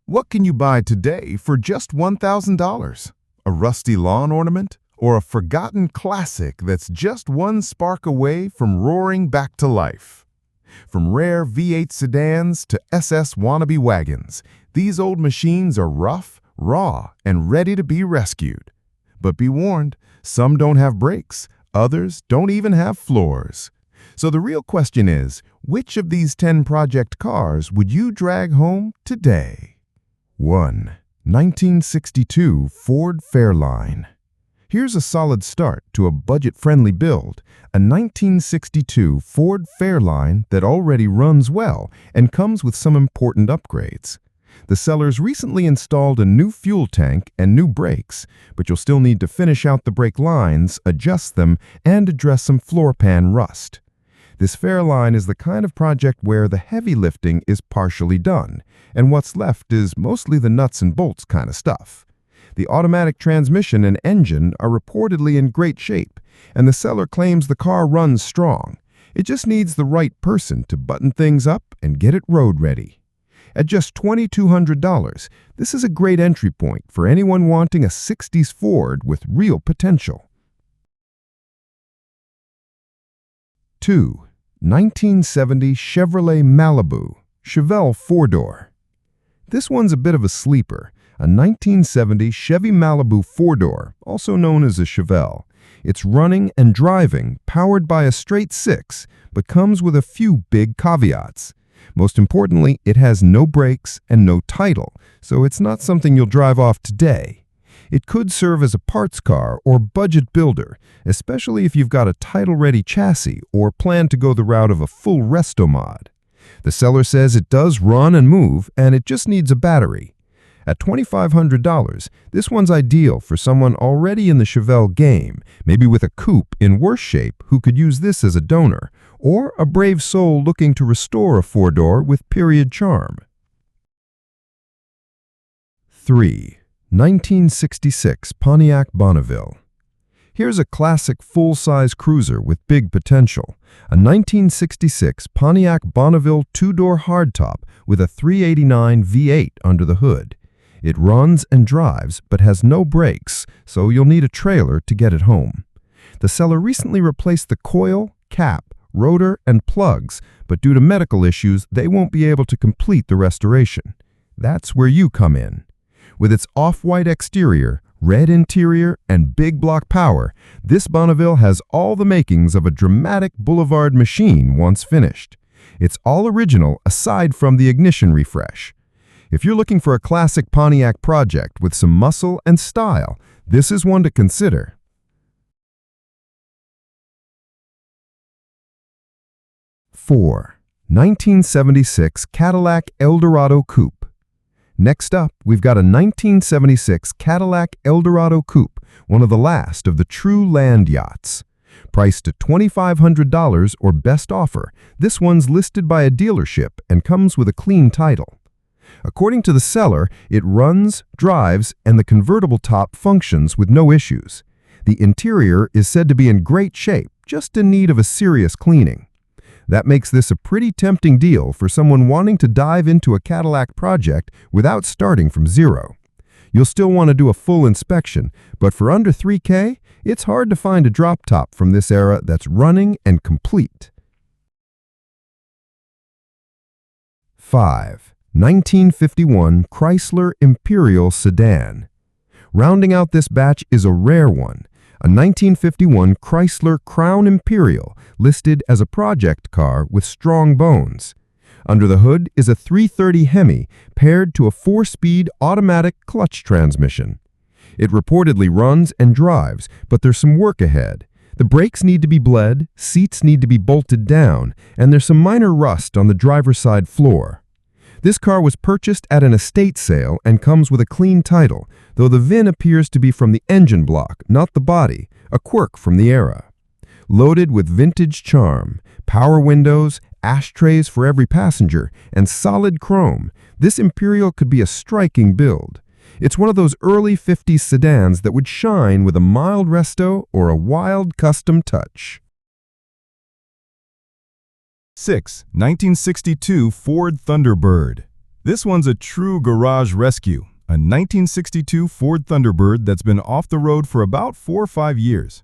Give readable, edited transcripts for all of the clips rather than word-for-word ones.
What can you buy today for just $1,000? A rusty lawn ornament or a forgotten classic that's just one spark away from roaring back to life? From rare V8 sedans to SS wannabe wagons, these old machines are rough, raw, and ready to be rescued. But be warned, some don't have brakes, others don't even have floors. So the real question is, which of these 10 project cars would you drag home today? 1. 1962 Ford Fairlane. Here's a solid start to a budget-friendly build, a 1962 Ford Fairlane that already runs well and comes with some important upgrades. The sellers recently installed a new fuel tank and new brakes, but you'll still need to finish out the brake lines, adjust them, and address some floor pan rust. This Fairlane is the kind of project where the heavy lifting is partially done, and what's left is mostly the nuts and bolts kind of stuff. The automatic transmission and engine are reportedly in great shape, and the seller claims the car runs strong. It just needs the right person to button things up and get it road ready. At just $2,200, this is a great entry point for anyone wanting a 60s Ford with real potential. 2. 1970 Chevrolet Malibu, Chevelle 4-door. This one's a bit of a sleeper, a 1970 Chevy Malibu 4-door, also known as a Chevelle. It's running and driving, powered by a straight 6, but comes with a few big caveats. Most importantly, it has no brakes and no title, so it's not something you'll drive off today. It could serve as a parts car or budget builder, especially if you've got a title-ready chassis or plan to go the route of a full resto mod. The seller says it does run and move, and it just needs a battery. At $2,500, this one's ideal for someone already in the Chevelle game, maybe with a coupe in worse shape who could use this as a donor, or a brave soul looking to restore a 4-door with period charm. 3. 1966 Pontiac Bonneville. Here's a classic full-size cruiser with big potential, a 1966 Pontiac Bonneville 2-door hardtop with a 389 V8 under the hood. It runs and drives but has no brakes, so you'll need a trailer to get it home. The seller recently replaced the coil, cap, rotor, and plugs, but due to medical issues, they won't be able to complete the restoration. That's where you come in. With its off-white exterior, red interior, and big block power, this Bonneville has all the makings of a dramatic boulevard machine once finished. It's all original aside from the ignition refresh. If you're looking for a classic Pontiac project with some muscle and style, this is one to consider. 4. 1976 Cadillac Eldorado Coupe. Next up, we've got a 1976 Cadillac Eldorado Coupe, one of the last of the true land yachts. Priced at $2,500 or best offer, this one's listed by a dealership and comes with a clean title. According to the seller, it runs, drives, and the convertible top functions with no issues. The interior is said to be in great shape, just in need of a serious cleaning. That makes this a pretty tempting deal for someone wanting to dive into a Cadillac project without starting from zero. You'll still want to do a full inspection, but for under $3,000, it's hard to find a drop top from this era that's running and complete. 5. 1951 Chrysler Imperial Sedan. Rounding out this batch is a rare one, a 1951 Chrysler Crown Imperial listed as a project car with strong bones. Under the hood is a 330 Hemi paired to a 4-speed automatic clutch transmission. It reportedly runs and drives, but there's some work ahead. The brakes need to be bled, seats need to be bolted down, and there's some minor rust on the driver's side floor. This car was purchased at an estate sale and comes with a clean title, though the VIN appears to be from the engine block, not the body, a quirk from the era. Loaded with vintage charm, power windows, ashtrays for every passenger, and solid chrome, this Imperial could be a striking build. It's one of those early 50s sedans that would shine with a mild resto or a wild custom touch. 6. 1962 Ford Thunderbird. This one's a true garage rescue, a 1962 Ford Thunderbird that's been off the road for about 4 or 5 years.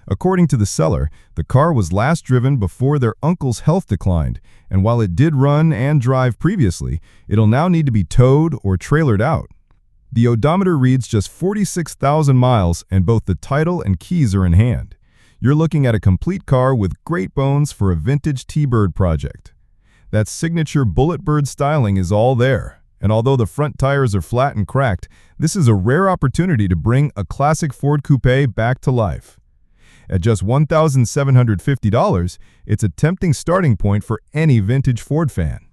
According to the seller, the car was last driven before their uncle's health declined, and while it did run and drive previously, it'll now need to be towed or trailered out. The odometer reads just 46,000 miles, and both the title and keys are in hand. You're looking at a complete car with great bones for a vintage T-Bird project. That signature bullet bird styling is all there, and although the front tires are flat and cracked, this is a rare opportunity to bring a classic Ford coupe back to life. At just $1,750, it's a tempting starting point for any vintage Ford fan.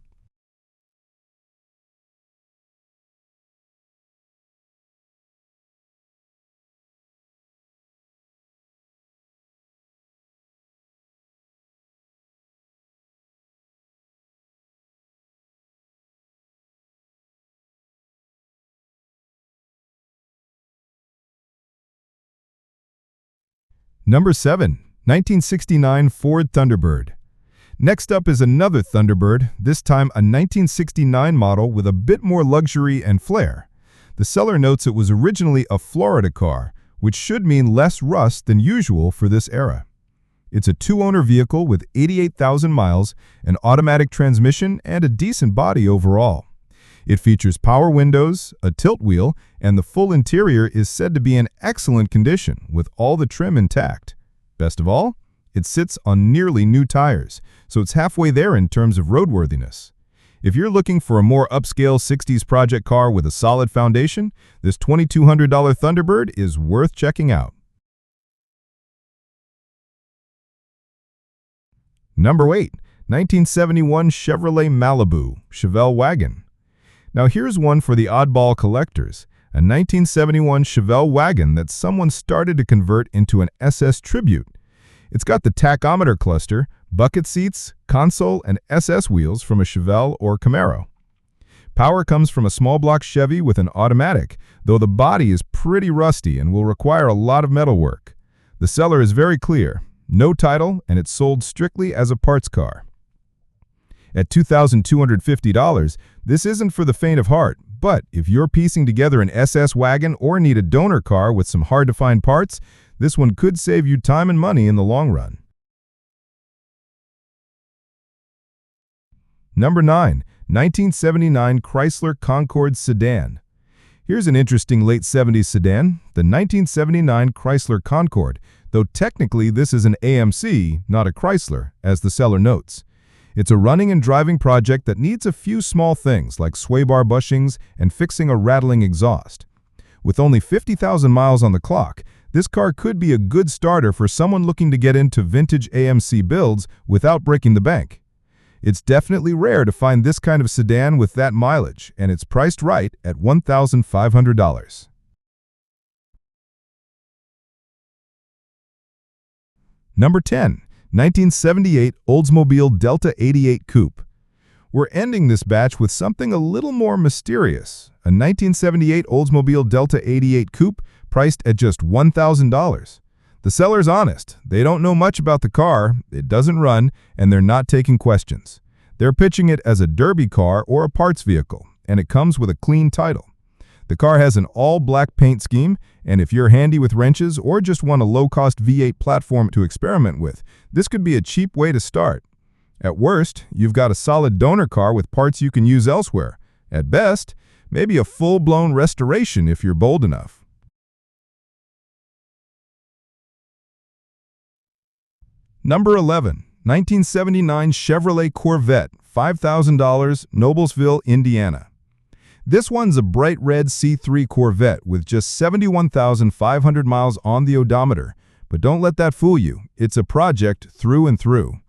Number 7. 1969 Ford Thunderbird. Next up is another Thunderbird, this time a 1969 model with a bit more luxury and flair. The seller notes it was originally a Florida car, which should mean less rust than usual for this era. It's a two-owner vehicle with 88,000 miles, an automatic transmission, and a decent body overall. It features power windows, a tilt wheel, and the full interior is said to be in excellent condition, with all the trim intact. Best of all, it sits on nearly new tires, so it's halfway there in terms of roadworthiness. If you're looking for a more upscale 60s project car with a solid foundation, this $2,200 Thunderbird is worth checking out. Number 8. 1971 Chevrolet Malibu Chevelle wagon. Now here's one for the oddball collectors, a 1971 Chevelle wagon that someone started to convert into an SS Tribute. It's got the tachometer cluster, bucket seats, console, and SS wheels from a Chevelle or Camaro. Power comes from a small block Chevy with an automatic, though the body is pretty rusty and will require a lot of metal work. The seller is very clear, no title, and it's sold strictly as a parts car. At $2,250, this isn't for the faint of heart, but if you're piecing together an SS wagon or need a donor car with some hard-to-find parts, this one could save you time and money in the long run. Number 9. 1979 Chrysler Concord sedan. Here's an interesting late 70s sedan, the 1979 Chrysler Concord, though technically this is an AMC, not a Chrysler, as the seller notes. It's a running and driving project that needs a few small things like sway bar bushings and fixing a rattling exhaust. With only 50,000 miles on the clock, this car could be a good starter for someone looking to get into vintage AMC builds without breaking the bank. It's definitely rare to find this kind of sedan with that mileage, and it's priced right at $1,500. Number 10. 1978 Oldsmobile Delta 88 Coupe. We're ending this batch with something a little more mysterious, a 1978 Oldsmobile Delta 88 Coupe priced at just $1,000. The seller's honest, they don't know much about the car, it doesn't run, and they're not taking questions. They're pitching it as a derby car or a parts vehicle, and it comes with a clean title. The car has an all-black paint scheme, and if you're handy with wrenches or just want a low-cost V8 platform to experiment with, this could be a cheap way to start. At worst, you've got a solid donor car with parts you can use elsewhere. At best, maybe a full-blown restoration if you're bold enough. Number 11. 1979 Chevrolet Corvette, $5,000, Noblesville, Indiana. This one's a bright red C3 Corvette with just 71,500 miles on the odometer, but don't let that fool you, it's a project through and through.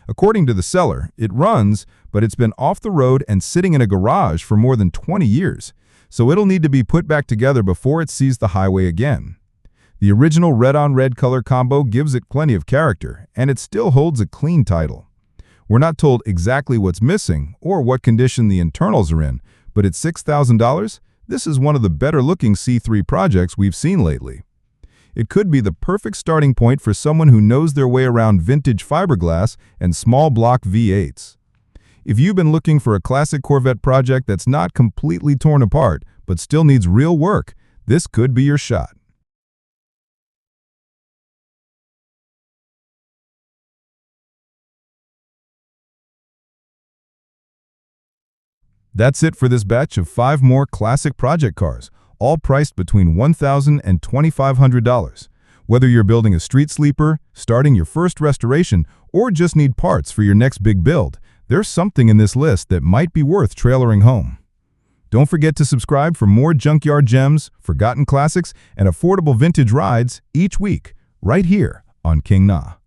According to the seller, it runs, but it's been off the road and sitting in a garage for more than 20 years, so it'll need to be put back together before it sees the highway again. The original red-on-red color combo gives it plenty of character, and it still holds a clean title. We're not told exactly what's missing or what condition the internals are in, but at $6,000, this is one of the better-looking C3 projects we've seen lately. It could be the perfect starting point for someone who knows their way around vintage fiberglass and small block V8s. If you've been looking for a classic Corvette project that's not completely torn apart, but still needs real work, this could be your shot. That's it for this batch of 5 more classic project cars, all priced between $1,000 and $2,500. Whether you're building a street sleeper, starting your first restoration, or just need parts for your next big build, there's something in this list that might be worth trailering home. Don't forget to subscribe for more junkyard gems, forgotten classics, and affordable vintage rides each week, right here on King Na.